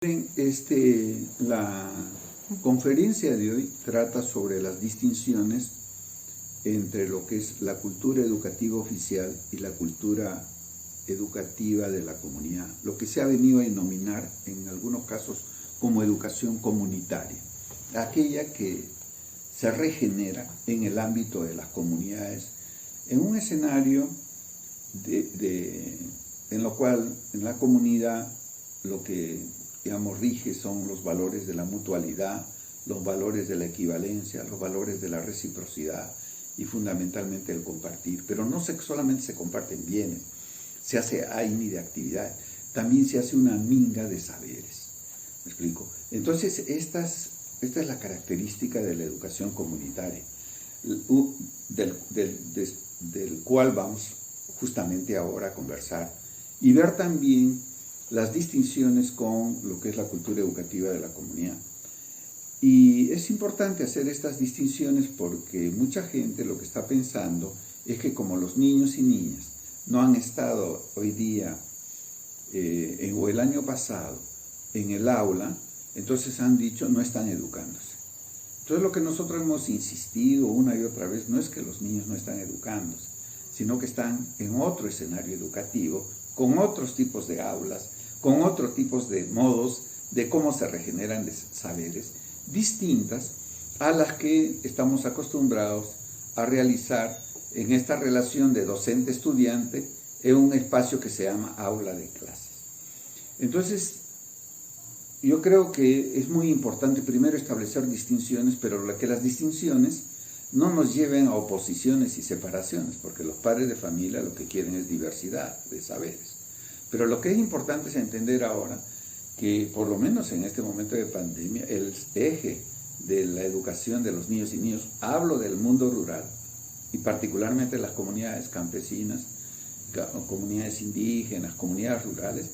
La conferencia de hoy trata sobre las distinciones entre lo que es la cultura educativa oficial y la cultura educativa de la comunidad, lo que se ha venido a denominar en algunos casos como educación comunitaria, aquella que se regenera en el ámbito de las comunidades, en un escenario en lo cual en la comunidad lo que rige son los valores de la mutualidad, los valores de la equivalencia, los valores de la reciprocidad y fundamentalmente el compartir. Pero no solamente se comparten bienes, se hace AINI de actividades, también se hace una minga de saberes. ¿Me explico? Entonces, esta es la característica de la educación comunitaria, del cual vamos justamente ahora a conversar y ver también las distinciones con lo que es la cultura educativa de la comunidad. Y es importante hacer estas distinciones porque mucha gente lo que está pensando es que como los niños y niñas no han estado hoy día o el año pasado en el aula, entonces han dicho no están educándose. Entonces lo que nosotros hemos insistido una y otra vez no es que los niños no están educándose, sino que están en otro escenario educativo, con otros tipos de aulas, con otros tipos de modos de cómo se regeneran saberes, distintas a las que estamos acostumbrados a realizar en esta relación de docente-estudiante en un espacio que se llama aula de clases. Entonces, yo creo que es muy importante primero establecer distinciones, pero que las distinciones no nos lleven a oposiciones y separaciones, porque los padres de familia lo que quieren es diversidad de saberes. Pero lo que es importante es entender ahora que, por lo menos en este momento de pandemia, el eje de la educación de los niños y niñas, hablo del mundo rural, y particularmente las comunidades campesinas, comunidades indígenas, comunidades rurales,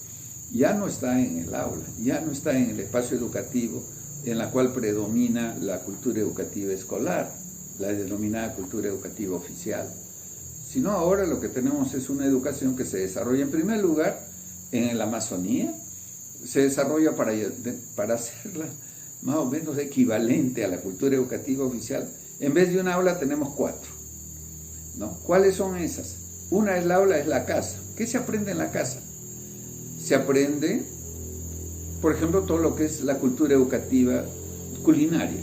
ya no está en el aula, ya no está en el espacio educativo en la cual predomina la cultura educativa escolar, la denominada cultura educativa oficial, sino ahora lo que tenemos es una educación que se desarrolla en primer lugar en la Amazonía, se desarrolla para hacerla más o menos equivalente a la cultura educativa oficial. En vez de una aula tenemos 4, ¿no? ¿Cuáles son esas? Una es la aula, es la casa. ¿Qué se aprende en la casa? Se aprende, por ejemplo, todo lo que es la cultura educativa culinaria,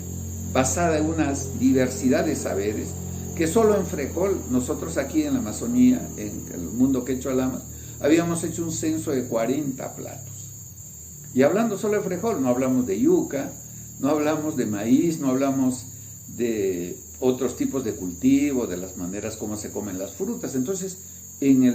basada en una diversidad de saberes, que solo en Frecol, nosotros aquí en la Amazonía, en el mundo quechua lamas, habíamos hecho un censo de 40 platos. Y hablando solo de Frecol, no hablamos de yuca, no hablamos de maíz, no hablamos de otros tipos de cultivo, de las maneras como se comen las frutas. Entonces,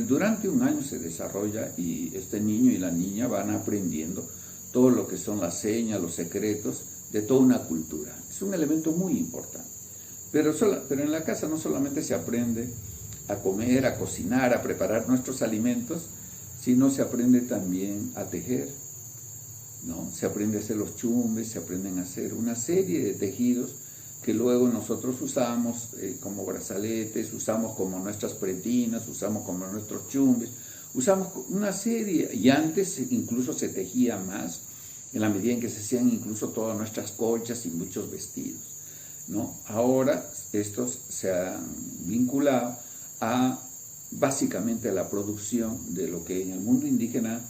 durante un año se desarrolla y este niño y la niña van aprendiendo todo lo que son las señas, los secretos de toda una cultura. Es un elemento muy importante. Pero en la casa no solamente se aprende a comer, a cocinar, a preparar nuestros alimentos, sino se aprende también a tejer, ¿no? Se aprende a hacer los chumbes, se aprenden a hacer una serie de tejidos que luego nosotros usamos como brazaletes, usamos como nuestras pretinas, usamos como nuestros chumbes, usamos una serie, y antes incluso se tejía más, en la medida en que se hacían incluso todas nuestras colchas y muchos vestidos, ¿no? Ahora estos se han vinculado básicamente a la producción de lo que en el mundo indígena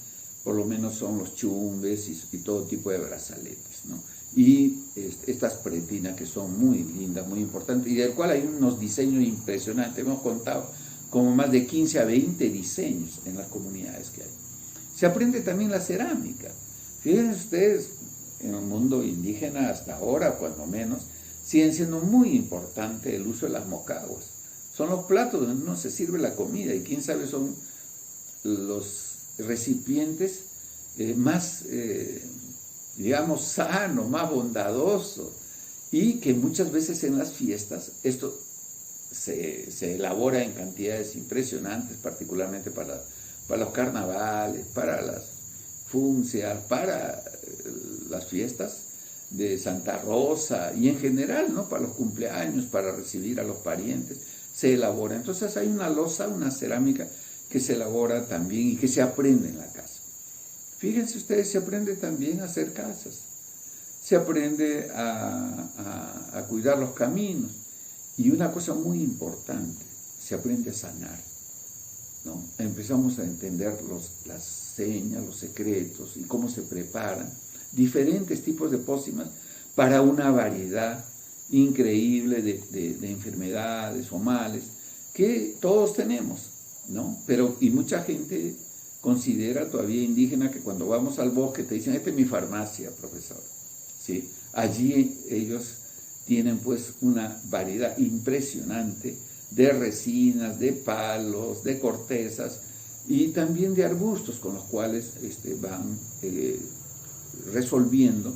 por lo menos son los chumbes y todo tipo de brazaletes, ¿no? Y estas pretinas que son muy lindas, muy importantes, y del cual hay unos diseños impresionantes. Hemos contado como más de 15 a 20 diseños en las comunidades que hay. Se aprende también la cerámica. Fíjense ustedes, en el mundo indígena hasta ahora, cuando menos, siguen siendo muy importante el uso de las mocaguas. Son los platos donde uno se sirve la comida y quién sabe son los recipientes más, digamos, sanos, más bondadosos, y que muchas veces en las fiestas esto se elabora en cantidades impresionantes, particularmente para los carnavales, para las funcias, para las fiestas de Santa Rosa y en general, ¿no? Para los cumpleaños, para recibir a los parientes, se elabora. Entonces hay una loza, una cerámica que se elabora también y que se aprende en la casa. Fíjense ustedes, se aprende también a hacer casas, se aprende a cuidar los caminos, y una cosa muy importante, se aprende a sanar, ¿no? Empezamos a entender las señas, los secretos y cómo se preparan diferentes tipos de pócimas para una variedad increíble de enfermedades o males que todos tenemos, ¿no? Y mucha gente considera todavía indígena que cuando vamos al bosque te dicen, esta es mi farmacia, profesor, ¿sí? Allí ellos tienen pues una variedad impresionante de resinas, de palos, de cortezas y también de arbustos con los cuales van resolviendo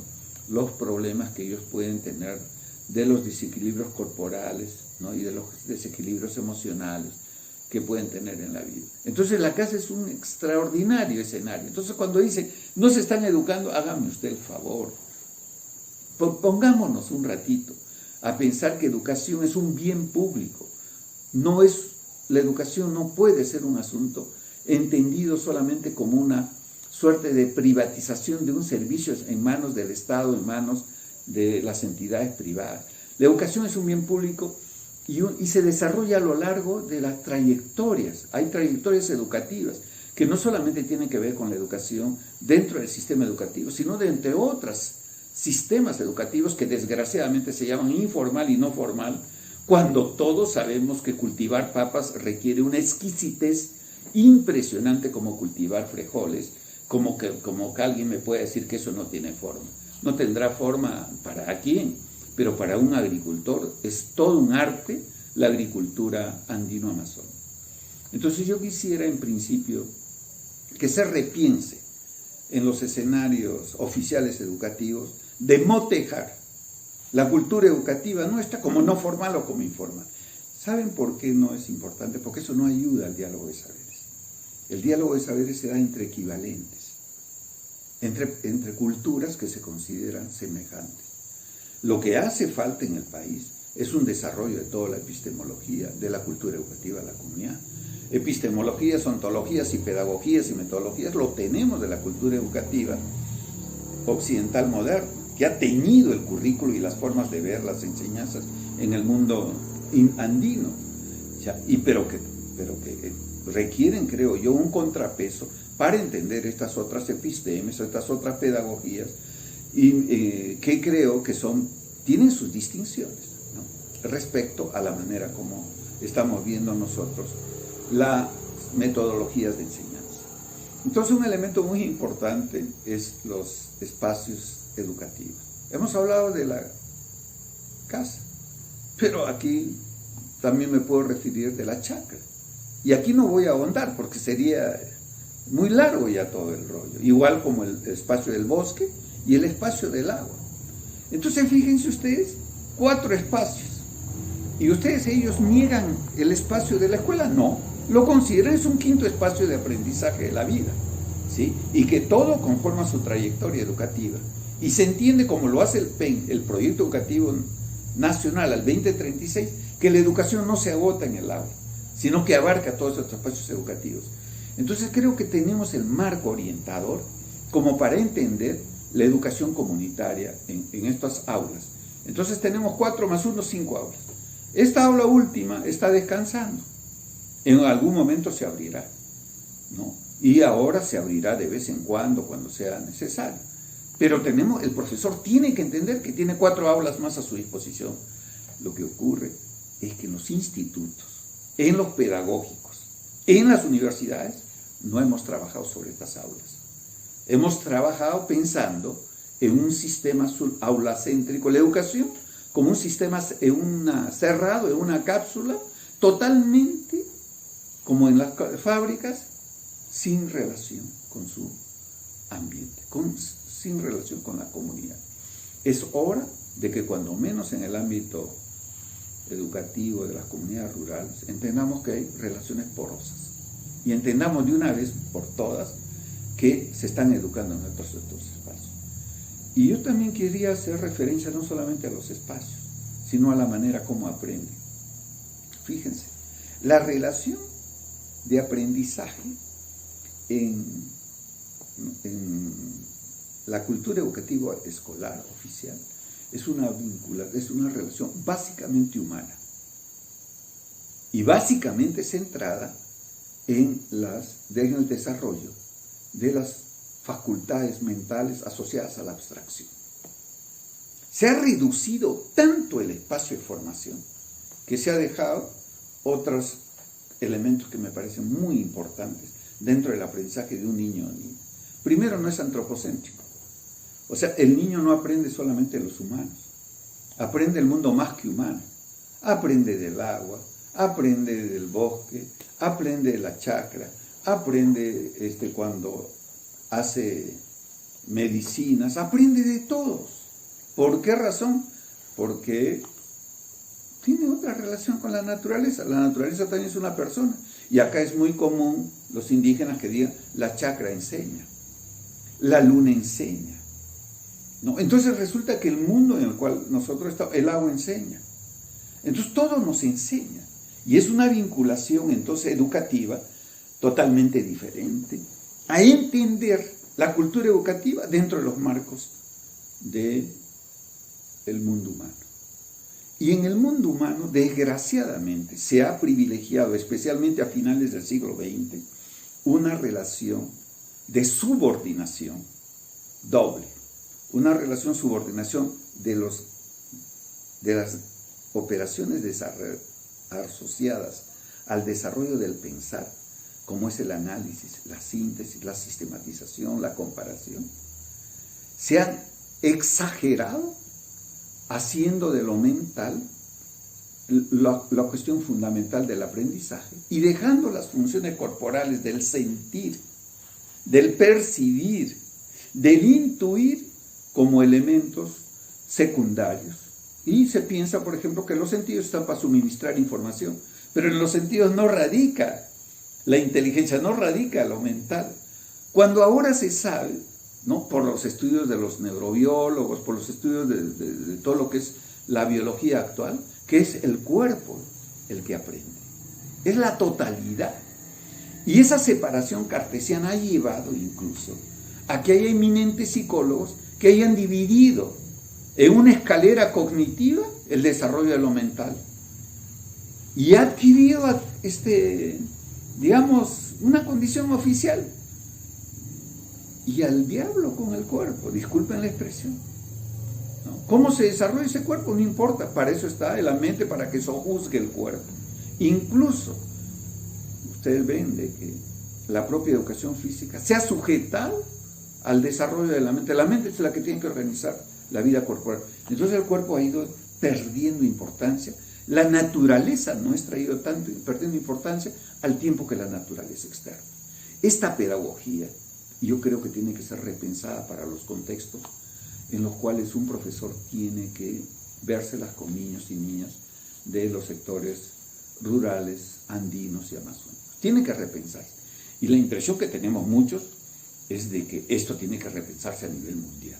los problemas que ellos pueden tener de los desequilibrios corporales, ¿no? Y de los desequilibrios emocionales que pueden tener en la vida. Entonces la casa es un extraordinario escenario. Entonces cuando dicen, no se están educando, hágame usted el favor. Pongámonos un ratito a pensar que educación es un bien público. La educación no puede ser un asunto entendido solamente como una suerte de privatización de un servicio en manos del Estado, en manos de las entidades privadas. La educación es un bien público y se desarrolla a lo largo de las trayectorias. Hay trayectorias educativas que no solamente tienen que ver con la educación dentro del sistema educativo, sino de entre otros sistemas educativos que desgraciadamente se llaman informal y no formal, cuando todos sabemos que cultivar papas requiere una exquisitez impresionante como cultivar frijoles, como que alguien me puede decir que eso no tiene forma. No tendrá forma para quién, pero para un agricultor es todo un arte la agricultura andino-amazónica. Entonces yo quisiera en principio que se repiense en los escenarios oficiales educativos de motejar la cultura educativa nuestra como no formal o como informal. ¿Saben por qué no es importante? Porque eso no ayuda al diálogo de saberes. El diálogo de saberes se da entre equivalentes, entre culturas que se consideran semejantes. Lo que hace falta en el país es un desarrollo de toda la epistemología de la cultura educativa de la comunidad. Epistemologías, ontologías y pedagogías y metodologías lo tenemos de la cultura educativa occidental moderna, que ha teñido el currículo y las formas de ver las enseñanzas en el mundo andino, pero que requieren, creo yo, un contrapeso para entender estas otras epistemes, estas otras pedagogías, y que creo que tienen sus distinciones, ¿no? Respecto a la manera como estamos viendo nosotros las metodologías de enseñanza. Entonces un elemento muy importante es los espacios educativos. Hemos hablado de la casa, pero aquí también me puedo referir de la chacra. Y aquí no voy a ahondar porque sería muy largo ya todo el rollo, igual como el espacio del bosque y el espacio del agua. Entonces fíjense ustedes, 4 espacios. ¿Y ellos niegan el espacio de la escuela? No, lo consideran es un 5.º espacio de aprendizaje de la vida, ¿sí? Y que todo conforma su trayectoria educativa. Y se entiende como lo hace el PEN, el Proyecto Educativo Nacional al 2036, que la educación no se agota en el aula, sino que abarca todos estos espacios educativos. Entonces creo que tenemos el marco orientador como para entender la educación comunitaria en estas aulas. Entonces tenemos 4 más 1, 5 aulas. Esta aula última está descansando. En algún momento se abrirá, ¿no? Y ahora se abrirá de vez en cuando sea necesario. Pero el profesor tiene que entender que tiene 4 aulas más a su disposición. Lo que ocurre es que en los institutos, en los pedagógicos, en las universidades, no hemos trabajado sobre estas aulas. Hemos trabajado pensando en un sistema aulacéntrico, la educación como un sistema cerrado, en una cápsula, totalmente como en las fábricas, sin relación con su ambiente, sin relación con la comunidad. Es hora de que cuando menos en el ámbito educativo de las comunidades rurales entendamos que hay relaciones porosas y entendamos de una vez por todas que se están educando en estos espacios. Y yo también quería hacer referencia no solamente a los espacios, sino a la manera como aprenden. Fíjense, la relación de aprendizaje en en la cultura educativa escolar oficial es una relación básicamente humana y básicamente centrada en el desarrollo de las facultades mentales asociadas a la abstracción. Se ha reducido tanto el espacio de formación que se ha dejado otros elementos que me parecen muy importantes dentro del aprendizaje de un niño o niña. Primero, no es antropocéntrico. O sea, el niño no aprende solamente de los humanos, aprende el mundo más que humano. Aprende del agua, aprende del bosque, aprende de la chacra, aprende cuando hace medicinas, aprende de todos. ¿Por qué razón? Porque tiene otra relación con la naturaleza. La naturaleza también es una persona. Y acá es muy común los indígenas que digan, la chacra enseña, la luna enseña. ¿No? Entonces resulta que el mundo en el cual nosotros estamos, el agua enseña. Entonces todo nos enseña. Y es una vinculación entonces educativa totalmente diferente a entender la cultura educativa dentro de los marcos del mundo humano. Y en el mundo humano, desgraciadamente, se ha privilegiado, especialmente a finales del siglo XX, una relación de subordinación doble. Una relación de subordinación de las operaciones asociadas al desarrollo del pensar, como es el análisis, la síntesis, la sistematización, la comparación, se han exagerado haciendo de lo mental la cuestión fundamental del aprendizaje y dejando las funciones corporales del sentir, del percibir, del intuir como elementos secundarios. Y se piensa, por ejemplo, que los sentidos están para suministrar información, pero en los sentidos no radica la inteligencia, no radica lo mental. Cuando ahora se sabe, ¿no?, por los estudios de los neurobiólogos, por los estudios de todo lo que es la biología actual, que es el cuerpo el que aprende, es la totalidad. Y esa separación cartesiana ha llevado incluso a que haya eminentes psicólogos que hayan dividido en una escalera cognitiva el desarrollo de lo mental y ha adquirido una condición oficial. Y al diablo con el cuerpo, disculpen la expresión, ¿no? ¿Cómo se desarrolla ese cuerpo? No importa, para eso está la mente, para que sojuzgue el cuerpo. Incluso, ustedes ven de que la propia educación física se ha sujetado al desarrollo de la mente. La mente es la que tiene que organizar la vida corporal. Entonces el cuerpo ha ido perdiendo importancia. La naturaleza nuestra ha ido perdiendo importancia al tiempo que la naturaleza externa. Esta pedagogía, yo creo que tiene que ser repensada para los contextos en los cuales un profesor tiene que vérselas con niños y niñas de los sectores rurales, andinos y amazónicos. Tiene que repensarse. Y la impresión que tenemos muchos es de que esto tiene que repensarse a nivel mundial.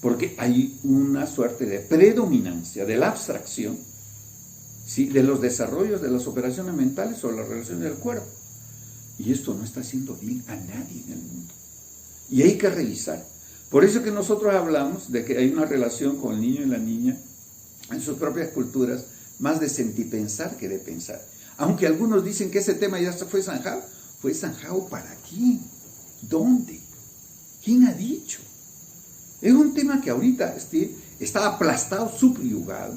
Porque hay una suerte de predominancia de la abstracción, ¿sí?, de los desarrollos de las operaciones mentales sobre las relaciones del cuerpo. Y esto no está haciendo bien a nadie en el mundo. Y hay que revisar. Por eso que nosotros hablamos de que hay una relación con el niño y la niña en sus propias culturas, más de sentipensar que de pensar. Aunque algunos dicen que ese tema ya fue zanjado. ¿Fue zanjado para quién? ¿Dónde? ¿Quién ha dicho? Es un tema que ahorita está aplastado, subyugado,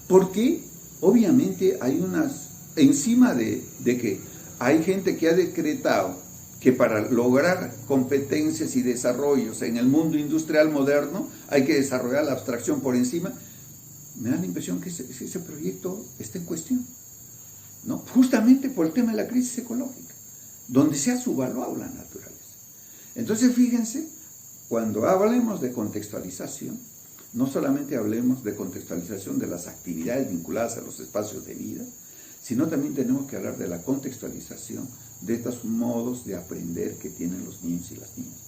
porque obviamente hay encima de que hay gente que ha decretado que para lograr competencias y desarrollos en el mundo industrial moderno hay que desarrollar la abstracción por encima. Me da la impresión que ese proyecto está en cuestión, ¿no? Justamente por el tema de la crisis ecológica, donde se ha subvaluado la naturaleza. Entonces, fíjense, cuando hablemos de contextualización, no solamente hablemos de contextualización de las actividades vinculadas a los espacios de vida, sino también tenemos que hablar de la contextualización de estos modos de aprender que tienen los niños y las niñas.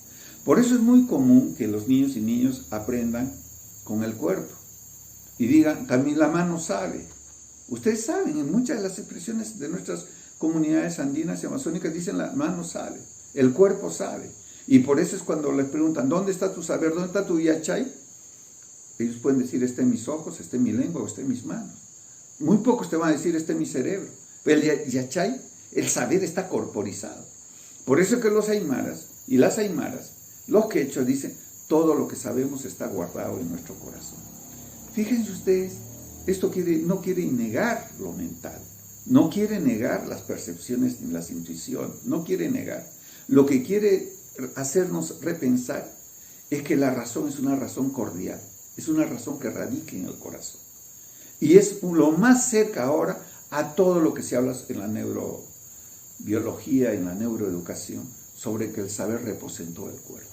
Por eso es muy común que los niños y niños aprendan con el cuerpo y digan, también la mano sabe. Ustedes saben, en muchas de las expresiones de nuestras comunidades andinas y amazónicas dicen la mano sabe, el cuerpo sabe. Y por eso es cuando les preguntan, ¿dónde está tu saber? ¿Dónde está tu yachay? Ellos pueden decir, está en mis ojos, está en mi lengua o está en mis manos. Muy pocos te van a decir, está en mi cerebro. Pero el yachay, el saber está corporizado. Por eso es que los aymaras y las aymaras, los quechos dicen, todo lo que sabemos está guardado en nuestro corazón. Fíjense ustedes, esto no quiere negar lo mental, no quiere negar las percepciones ni las intuiciones, no quiere negar. Lo que quiere hacernos repensar es que la razón es una razón cordial, es una razón que radica en el corazón. Y es lo más cerca ahora a todo lo que se habla en la neurobiología, en la neuroeducación, sobre que el saber reposa en todo el cuerpo.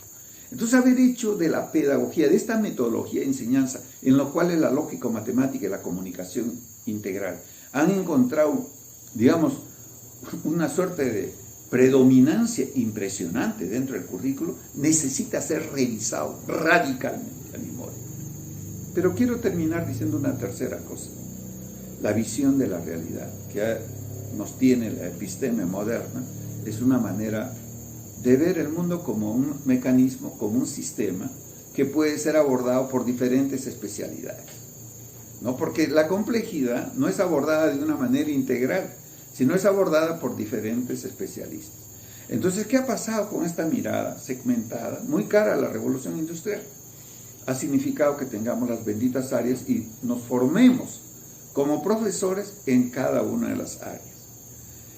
Entonces, haber hecho de la pedagogía, de esta metodología de enseñanza, en lo cual es la lógica matemática y la comunicación integral, han encontrado, digamos, una suerte de predominancia impresionante dentro del currículo, necesita ser revisado radicalmente, a mi modo. Pero quiero terminar diciendo una tercera cosa, la visión de la realidad que nos tiene la episteme moderna, es una manera de ver el mundo como un mecanismo, como un sistema que puede ser abordado por diferentes especialidades, ¿no? Porque la complejidad no es abordada de una manera integral, sino es abordada por diferentes especialistas. Entonces, ¿qué ha pasado con esta mirada segmentada, muy cara a la revolución industrial? Ha significado que tengamos las benditas áreas y nos formemos como profesores en cada una de las áreas.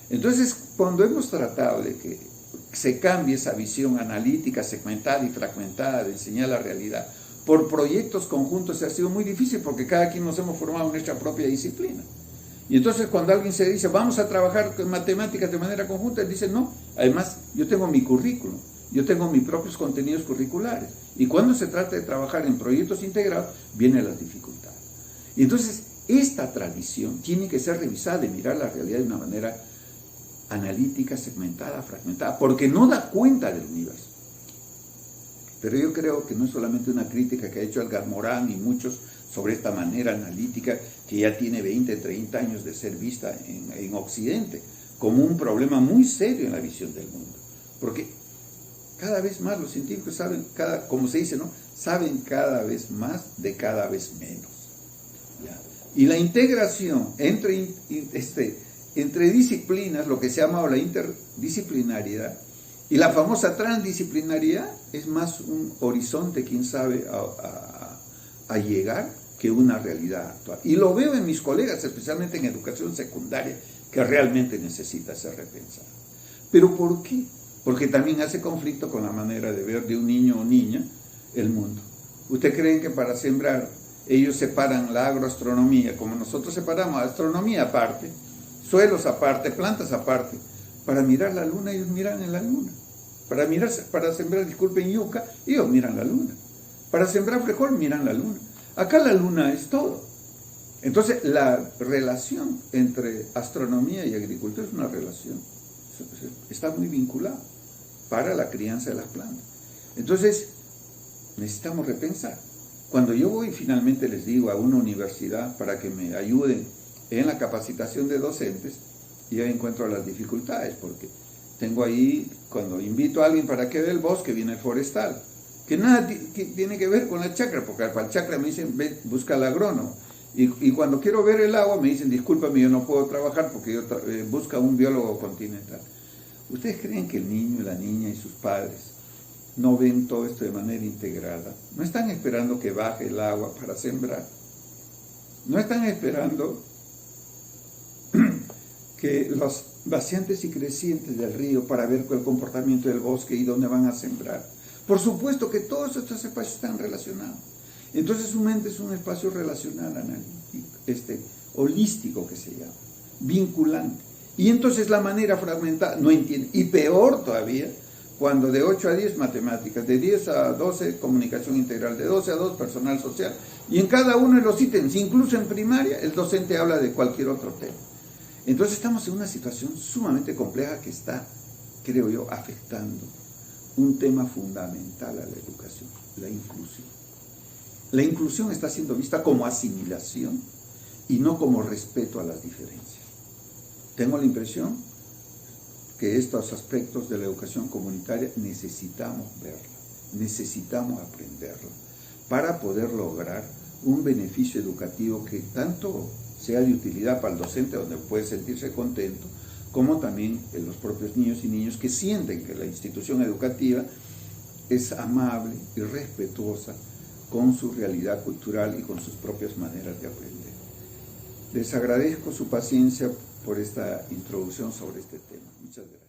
Entonces, cuando hemos tratado de que se cambie esa visión analítica, segmentada y fragmentada de enseñar la realidad por proyectos conjuntos, ha sido muy difícil porque cada quien nos hemos formado en nuestra propia disciplina. Y entonces cuando alguien se dice, vamos a trabajar con matemáticas de manera conjunta, él dice, no, además yo tengo mi currículum, yo tengo mis propios contenidos curriculares. Y cuando se trata de trabajar en proyectos integrados, vienen las dificultades. Y entonces esta tradición tiene que ser revisada y mirar la realidad de una manera analítica, segmentada, fragmentada, porque no da cuenta del universo. Pero yo creo que no es solamente una crítica que ha hecho Edgar Morin y muchos sobre esta manera analítica que ya tiene 20, 30 años de ser vista en Occidente, como un problema muy serio en la visión del mundo. Porque cada vez más los científicos saben, como se dice, ¿no? Saben cada vez más de cada vez menos. ¿Ya? Y la integración entre disciplinas, lo que se ha llamado la interdisciplinariedad, y la famosa transdisciplinariedad es más un horizonte, quién sabe, a llegar que una realidad actual. Y lo veo en mis colegas, especialmente en educación secundaria, que realmente necesita ser repensada. ¿Pero por qué? Porque también hace conflicto con la manera de ver de un niño o niña el mundo. ¿Usted cree que para sembrar ellos separan la agroastronomía, como nosotros separamos astronomía aparte, suelos aparte, plantas aparte? Para mirar la luna, ellos miran en la luna. Para sembrar, disculpen, yuca, ellos miran la luna. Para sembrar frijol, miran la luna. Acá la luna es todo. Entonces, la relación entre astronomía y agricultura es una relación, está muy vinculada para la crianza de las plantas. Entonces, necesitamos repensar. Cuando yo voy, finalmente les digo a una universidad para que me ayuden en la capacitación de docentes, yo encuentro las dificultades, porque tengo ahí, cuando invito a alguien para que vea el bosque, viene el forestal, que nada tiene que ver con la chacra, porque para el chacra me dicen, ve, busca al agrónomo, y cuando quiero ver el agua me dicen, discúlpame, yo no puedo trabajar porque yo busca un biólogo continental. ¿Ustedes creen que el niño, la niña y sus padres no ven todo esto de manera integrada? No están esperando que baje el agua para sembrar, no están esperando que los vaciantes y crecientes del río para ver el comportamiento del bosque y dónde van a sembrar. Por supuesto que todos estos espacios están relacionados. Entonces su mente es un espacio relacional, analítico, holístico que se llama, vinculante. Y entonces la manera fragmentada no entiende. Y peor todavía, cuando de 8 a 10 matemáticas, de 10 a 12 comunicación integral, de 12 a 2 personal social, y en cada uno de los ítems, incluso en primaria, el docente habla de cualquier otro tema. Entonces estamos en una situación sumamente compleja que está, creo yo, afectando un tema fundamental a la educación, la inclusión. La inclusión está siendo vista como asimilación y no como respeto a las diferencias. Tengo la impresión, que estos aspectos de la educación comunitaria necesitamos verla, necesitamos aprenderla, para poder lograr un beneficio educativo que tanto sea de utilidad para el docente, donde puede sentirse contento, como también en los propios niños y niñas que sienten que la institución educativa es amable y respetuosa con su realidad cultural y con sus propias maneras de aprender. Les agradezco su paciencia por esta introducción sobre este tema. Muchas gracias.